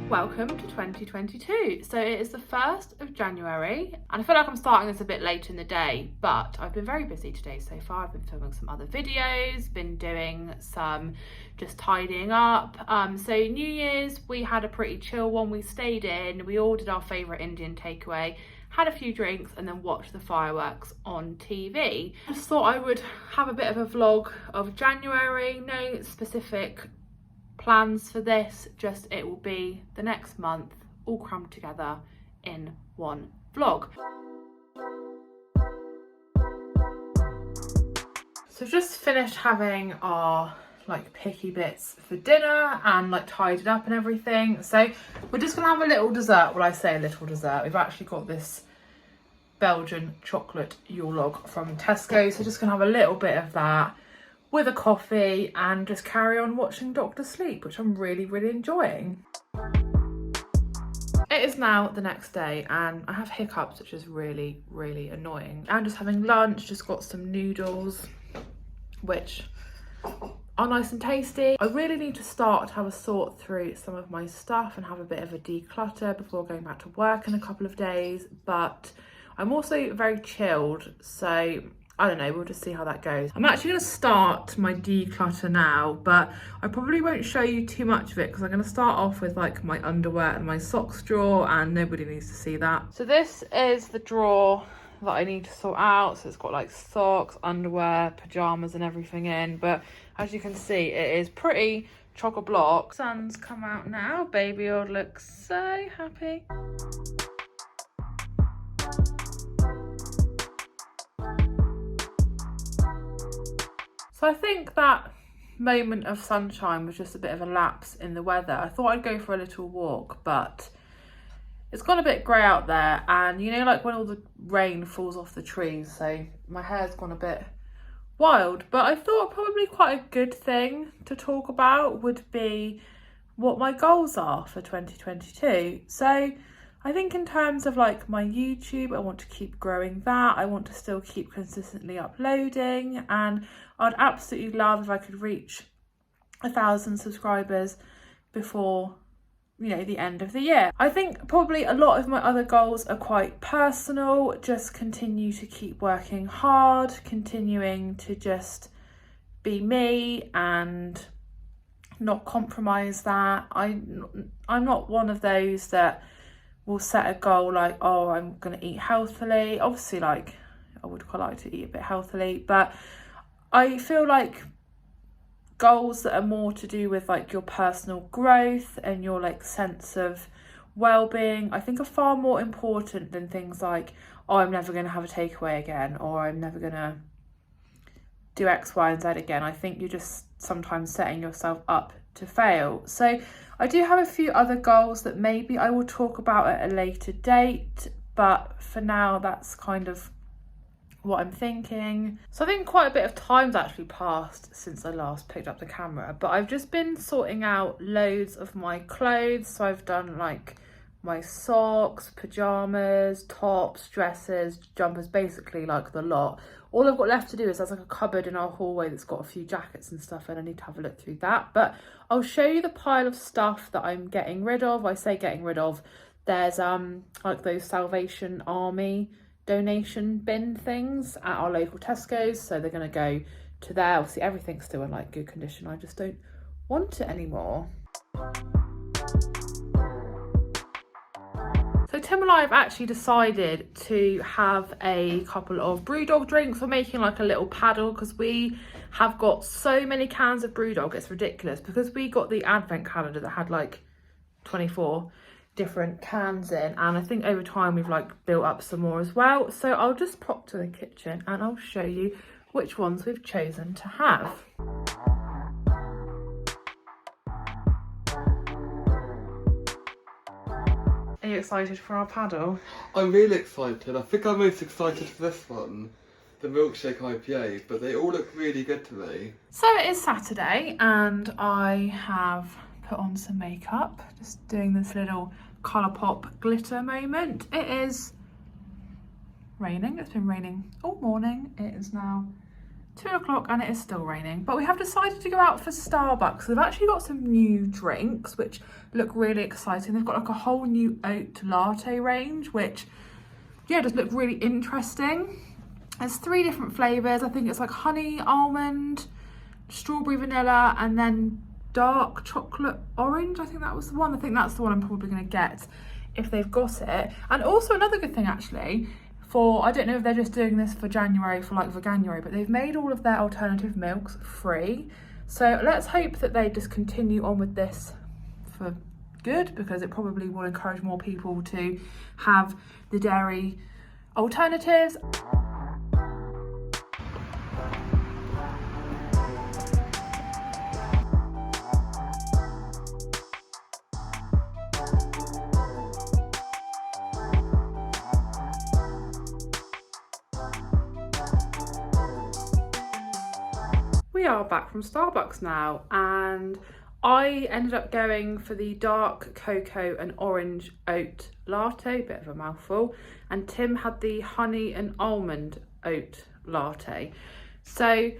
Welcome to 2022. So it is the 1st of January and I feel like I'm starting this a bit later in the day, but I've been very busy today so far. I've been filming some other videos, been doing some just tidying up. So New Year's, we had a pretty chill one. We stayed in, we ordered our favourite Indian takeaway, had a few drinks and then watched the fireworks on TV. I just thought I would have a bit of a vlog of January, no specific plans for this, just it will be the next month all crammed together in one vlog. So I've just finished having our like picky bits for dinner and like tidied up and everything, so we're just gonna have a little dessert. Well, I say a little dessert, we've actually got this Belgian chocolate Yule log from Tesco, so just gonna have a little bit of that with a coffee and just carry on watching Dr. Sleep, which I'm really enjoying. It is now the next day and I have hiccups, which is really annoying. I'm just having lunch, just got some noodles, which are nice and tasty. I really need to start to have a sort through some of my stuff and have a bit of a declutter before going back to work in a couple of days, but I'm also very chilled, so I don't know, we'll just see how that goes. I'm actually going to start my declutter now, but I probably won't show you too much of it because I'm going to start off with like my underwear and my socks drawer, and nobody needs to see that. So this is the drawer that I need to sort out. So it's got like socks, underwear, pyjamas and everything in, but as you can see it is pretty chock-a-block. Sun's come out now, baby old looks so happy. So I think that moment of sunshine was just a bit of a lapse in the weather. I thought I'd go for a little walk, but it's gone a bit grey out there, and you know, like when all the rain falls off the trees, so my hair's gone a bit wild. But I thought probably quite a good thing to talk about would be what my goals are for 2022. So I think in terms of like my YouTube, I want to keep growing that. I want to still keep consistently uploading, and I'd absolutely love if I could reach 1,000 subscribers before, you know, the end of the year. I think probably a lot of my other goals are quite personal. Just continue to keep working hard, continuing to just be me and not compromise that. I'm not one of those that will set a goal like, oh, I'm gonna eat healthily. Obviously, like, I would quite like to eat a bit healthily, but I feel like goals that are more to do with like your personal growth and your like sense of well-being, I think are far more important than things like, oh, I'm never gonna have a takeaway again, or I'm never gonna do X, Y, and Z again. I think you're just sometimes setting yourself up to fail. So I do have a few other goals that maybe I will talk about at a later date, but for now that's kind of what I'm thinking. So I think quite a bit of time's actually passed since I last picked up the camera, but I've just been sorting out loads of my clothes. So I've done like my socks, pyjamas, tops, dresses, jumpers, basically like the lot. All I've got left to do is there's like a cupboard in our hallway that's got a few jackets and stuff, and I need to have a look through that. But I'll show you the pile of stuff that I'm getting rid of. I say getting rid of. There's like those Salvation Army donation bin things at our local Tesco's, so they're going to go to there. Obviously everything's still in like good condition, I just don't want it anymore. So Tim and I have actually decided to have a couple of Brewdog drinks. We're making like a little paddle because we have got so many cans of Brewdog, it's ridiculous, because we got the advent calendar that had like 24 different cans in, and I think over time we've like built up some more as well. So I'll just pop to the kitchen and I'll show you which ones we've chosen to have. Are you excited for our paddle? I'm really excited. I think I'm most excited for this one, the milkshake IPA, but they all look really good to me. So it is Saturday and I have put on some makeup, just doing this little Colourpop glitter moment. It is raining, it's been raining all morning. It is now 2 o'clock and it is still raining, but we have decided to go out for Starbucks. They've actually got some new drinks which look really exciting. They've got like a whole new oat latte range, which yeah, just look really interesting. There's 3 different flavours. I think it's like honey, almond, strawberry, vanilla, and then dark chocolate orange. I think that was the one. I think that's the one I'm probably going to get if they've got it. And also another good thing actually, I don't know if they're just doing this for January, for like Veganuary, but they've made all of their alternative milks free. So let's hope that they just continue on with this for good, because it probably will encourage more people to have the dairy alternatives. We are back from Starbucks now, and I ended up going for the dark cocoa and orange oat latte, bit of a mouthful, and Tim had the honey and almond oat latte. So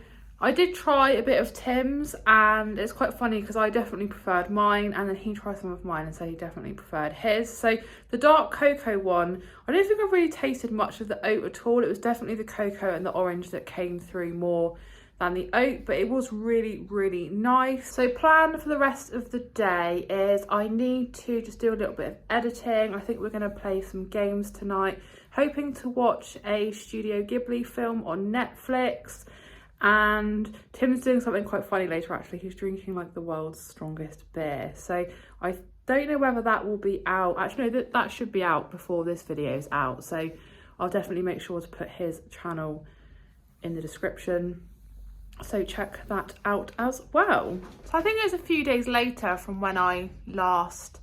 I did try a bit of Tim's, and it's quite funny because I definitely preferred mine, and then he tried some of mine and said he definitely preferred his. So the dark cocoa one, I don't think I really tasted much of the oat at all. It was definitely the cocoa and the orange that came through more than the oat, but it was really nice. So plan for the rest of the day is I need to just do a little bit of editing. I think we're going to play some games tonight, hoping to watch a Studio Ghibli film on Netflix. And Tim's doing something quite funny later actually. He's drinking like the world's strongest beer, so I don't know whether that will be out. Actually no, that should be out before this video is out, so I'll definitely make sure to put his channel in the description, so check that out as well. So I think it was a few days later from when I last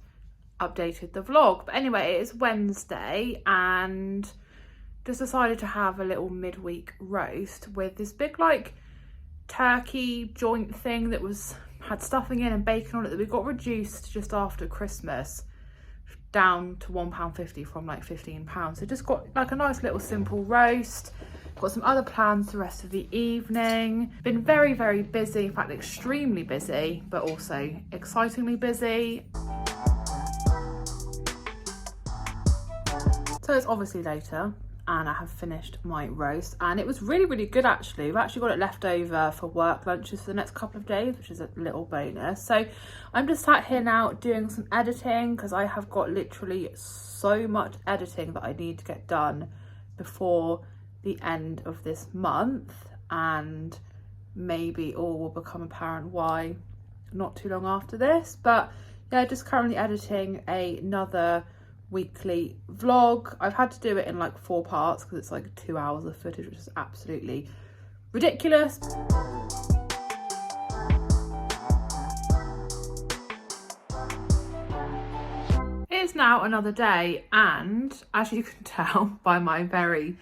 updated the vlog, but anyway, it is Wednesday and just decided to have a little midweek roast with this big like turkey joint thing that had stuffing in and bacon on it that we got reduced just after Christmas down to £1.50 from like £15. So just got like a nice little simple roast. Got some other plans the rest of the evening. Been very busy, in fact extremely busy, but also excitingly busy. So it's obviously later and I have finished my roast, and it was really good actually. We've actually got it left over for work lunches for the next couple of days, which is a little bonus. So I'm just sat here now doing some editing because I have got literally so much editing that I need to get done before the end of this month, and maybe all will become apparent why not too long after this. But yeah, just currently editing another weekly vlog. I've had to do it in like 4 parts because it's like 2 hours of footage, which is absolutely ridiculous. It is now another day, and as you can tell by my very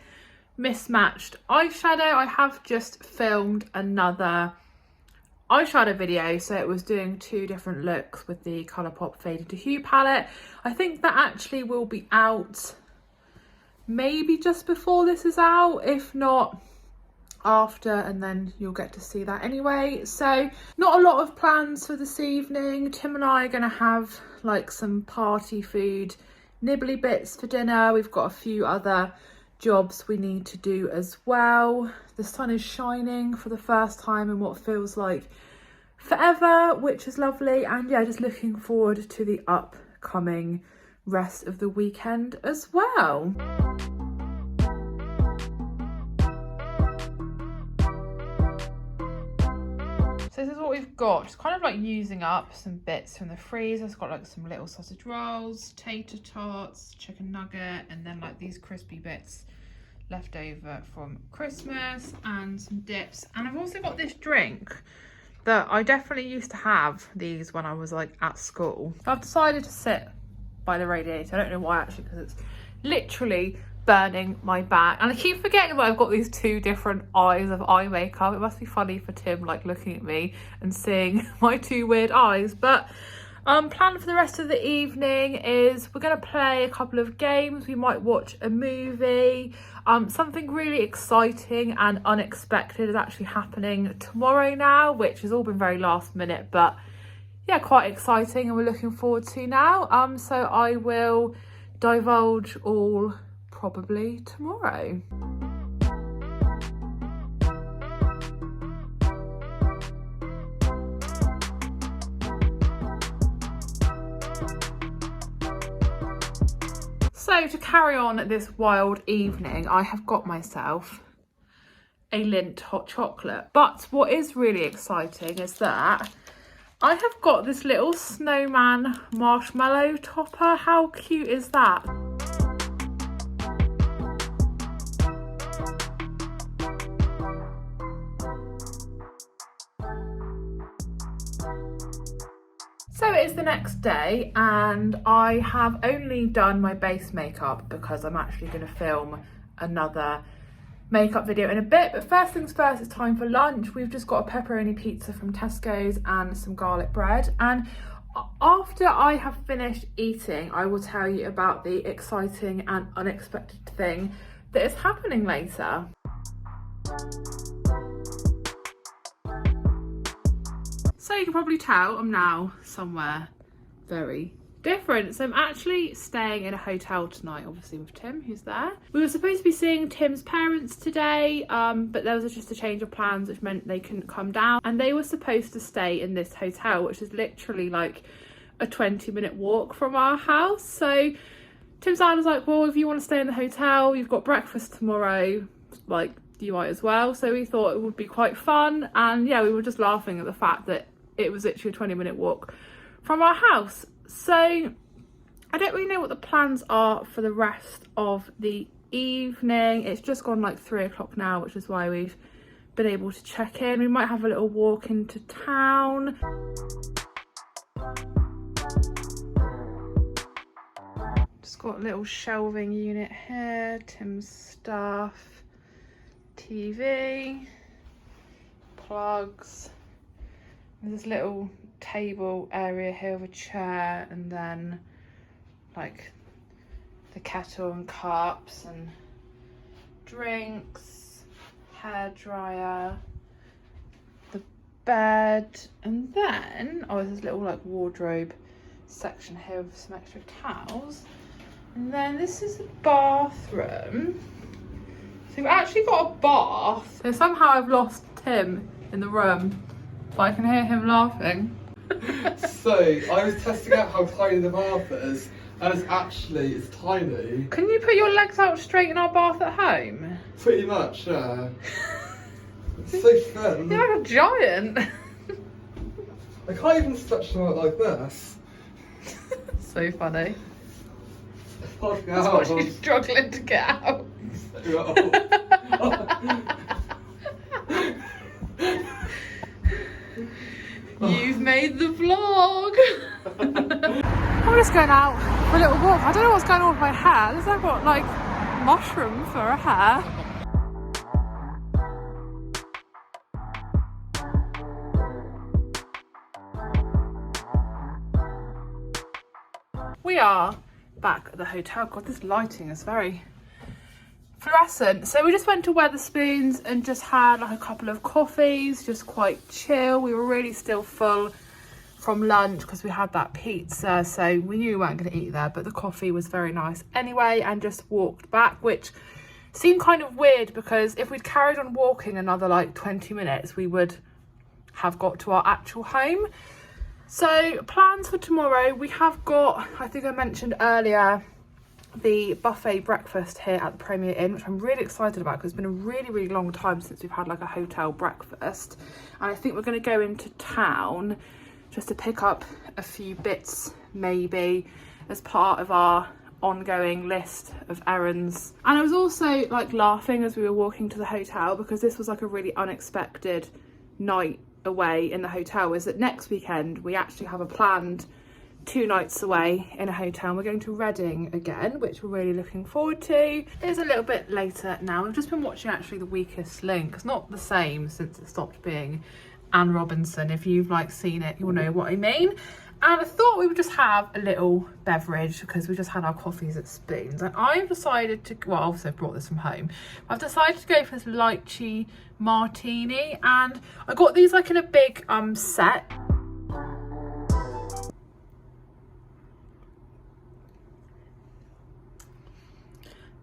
mismatched eyeshadow, I have just filmed another eyeshadow video, so it was doing 2 different looks with the Colourpop Fade Into Hue palette. I think that actually will be out maybe just before this is out, if not after, and then you'll get to see that anyway. So not a lot of plans for this evening. Tim and I are going to have like some party food nibbly bits for dinner. We've got a few other jobs we need to do as well. The sun is shining for the first time in what feels like forever, which is lovely, and yeah, just looking forward to the upcoming rest of the weekend as well. So this is what we've got, just kind of like using up some bits from the freezer. It's got like some little sausage rolls, tater tots, chicken nugget, and then like these crispy bits left over from Christmas, and some dips. And I've also got this drink that I definitely used to have these when I was like at school. So I've decided to sit by the radiator. I don't know why actually, because it's literally burning my back, and I keep forgetting that I've got these 2 different eyes of eye makeup. It must be funny for Tim like looking at me and seeing my 2 weird eyes, but Plan for the rest of the evening is we're going to play a couple of games. We might watch a movie. Something really exciting and unexpected is actually happening tomorrow now, which has all been very last minute, but yeah, quite exciting and we're looking forward to now. So I will divulge all probably tomorrow. So to carry on this wild evening, I have got myself a Lindt hot chocolate. But what is really exciting is that I have got this little snowman marshmallow topper. How cute is that? So it is the next day and I have only done my base makeup because I'm actually going to film another makeup video in a bit. But first things first, it's time for lunch. We've just got a pepperoni pizza from Tesco's and some garlic bread. And after I have finished eating, I will tell you about the exciting and unexpected thing that is happening later. So you can probably tell I'm now somewhere very different. So I'm actually staying in a hotel tonight, obviously with Tim, who's there. We were supposed to be seeing Tim's parents today, but there was just a change of plans, which meant they couldn't come down. And they were supposed to stay in this hotel, which is literally like a 20-minute walk from our house. So Tim's dad was like, well, if you want to stay in the hotel, you've got breakfast tomorrow, like you might as well. So we thought it would be quite fun. And yeah, we were just laughing at the fact that it was literally a 20-minute walk from our house. So I don't really know what the plans are for the rest of the evening. It's just gone like 3 o'clock now, which is why we've been able to check in. We might have a little walk into town. Just got a little shelving unit here, Tim's stuff, TV, plugs. There's this little table area here with a chair and then like the kettle and cups and drinks, hairdryer, the bed, and then there's this little like wardrobe section here with some extra towels. And then this is the bathroom. So we've actually got a bath. So somehow I've lost Tim in the room, but I can hear him laughing. So I was testing out how tiny the bath is, and it's tiny. Can you put your legs out straight in our bath at home? Pretty much, yeah. It's so thin. You're like a giant. I can't even stretch them out like this. So funny. That's what she's struggling to get out. You've made the vlog. I'm just going out for a little walk. I don't know what's going on with my hair. Looks like I've got like mushroom for a hair. We are back at the hotel. God, this lighting is very fluorescent. So we just went to Wetherspoons and just had like a couple of coffees, just quite chill. We were really still full from lunch because we had that pizza, so we knew we weren't going to eat there, but the coffee was very nice anyway, and just walked back, which seemed kind of weird because if we'd carried on walking another like 20 minutes we would have got to our actual home. So plans for tomorrow, we have got, I think I mentioned earlier, the buffet breakfast here at the Premier Inn, which I'm really excited about because it's been a really long time since we've had like a hotel breakfast. And I think we're going to go into town just to pick up a few bits maybe as part of our ongoing list of errands. And I was also like laughing as we were walking to the hotel because this was like a really unexpected night away in the hotel. Is that next weekend we actually have a planned 2 nights away in a hotel. We're going to Reading again, which we're really looking forward to. It is a little bit later now. I've just been watching actually The Weakest Link. It's not the same since it stopped being Anne Robinson. If you've like seen it, you'll know what I mean. And I thought we would just have a little beverage because we just had our coffees at Spoons. And I've decided to, well, obviously I've brought this from home. I've decided to go for this lychee martini. And I got these like in a big set.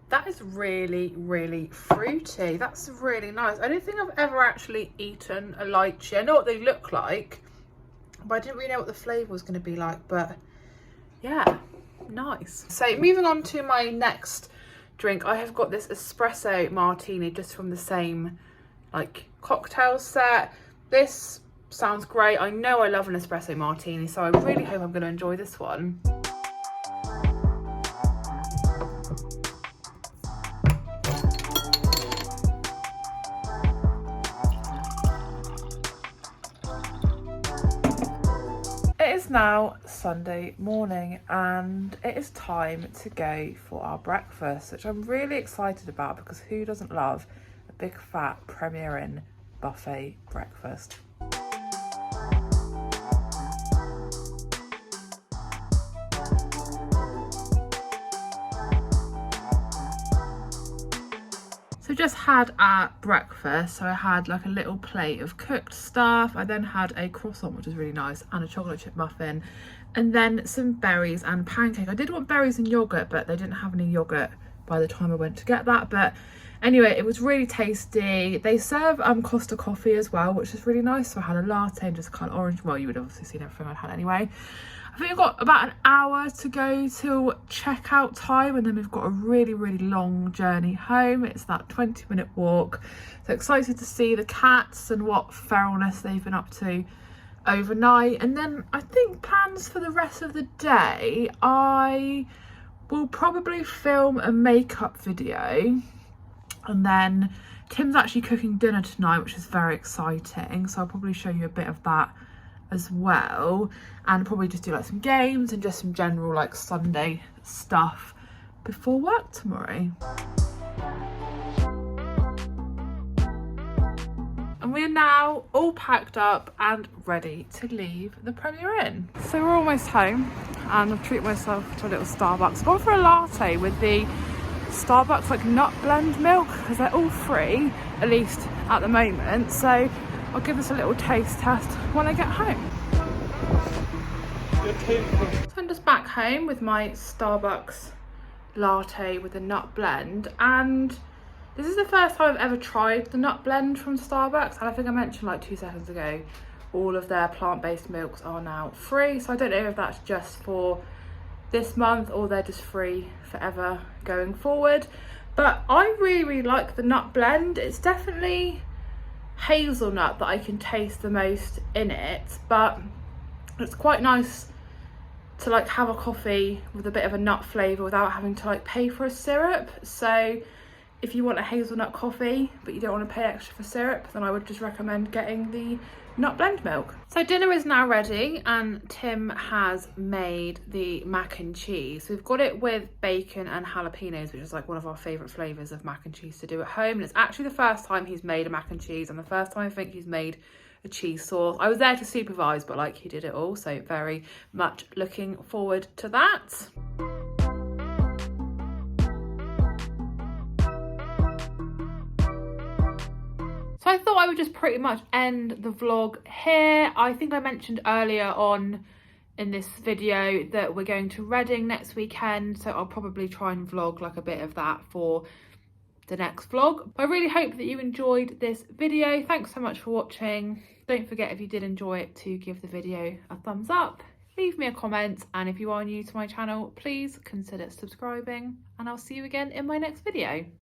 That is really, really fruity. That's really nice. I don't think I've ever actually eaten a lychee. I know what they look like, but I didn't really know what the flavour was going to be like. But yeah, nice. So moving on to my next drink, I have got this espresso martini just from the same like cocktail set. This sounds great. I know I love an espresso martini, so I really hope I'm going to enjoy this one. It is now Sunday morning and it is time to go for our breakfast, which I'm really excited about because who doesn't love a big fat Premier Inn buffet breakfast? So just had our breakfast. So I had like a little plate of cooked stuff. I then had a croissant, which was really nice, and a chocolate chip muffin, and then some berries and pancake. I did want berries and yogurt, but they didn't have any yogurt by the time I went to get that. But anyway, it was really tasty. They serve Costa coffee as well, which is really nice. So I had a latte and just kind of orange. Well, you would have obviously seen everything I'd had anyway. I think we've got about an hour to go till checkout time, and then we've got a really, really long journey home. It's that 20-minute walk. So excited to see the cats and what feralness they've been up to overnight. And then I think plans for the rest of the day, I will probably film a makeup video, and then Tim's actually cooking dinner tonight, which is very exciting. So I'll probably show you a bit of that as well, and probably just do like some games and just some general like Sunday stuff before work tomorrow. And we are now all packed up and ready to leave the Premier Inn. So we're almost home and I've treated myself to a little Starbucks. Gone for a latte with the Starbucks like nut blend milk because they're all free, at least at the moment. So I'll give this a little taste test when I get home. So I'm just back home with my Starbucks latte with a nut blend, and this is the first time I've ever tried the nut blend from Starbucks, and I think I mentioned like 2 seconds ago all of their plant-based milks are now free, so I don't know if that's just for this month or they're just free forever going forward. But I really, really like the nut blend. It's definitely hazelnut that I can taste the most in it, but it's quite nice to like have a coffee with a bit of a nut flavour without having to like pay for a syrup. So if you want a hazelnut coffee but you don't want to pay extra for syrup, then I would just recommend getting the nut blend milk. So dinner is now ready and Tim has made the mac and cheese. We've got it with bacon and jalapenos, which is like one of our favourite flavours of mac and cheese to do at home. And it's actually the first time he's made a mac and cheese and the first time I think he's made a cheese sauce. I was there to supervise, but like he did it all, so very much looking forward to that. So I thought I would just pretty much end the vlog here. I think I mentioned earlier on in this video that we're going to Reading next weekend, so I'll probably try and vlog like a bit of that for the next vlog. I really hope that you enjoyed this video. Thanks so much for watching. Don't forget, if you did enjoy it, to give the video a thumbs up, leave me a comment, and if you are new to my channel, please consider subscribing, and I'll see you again in my next video.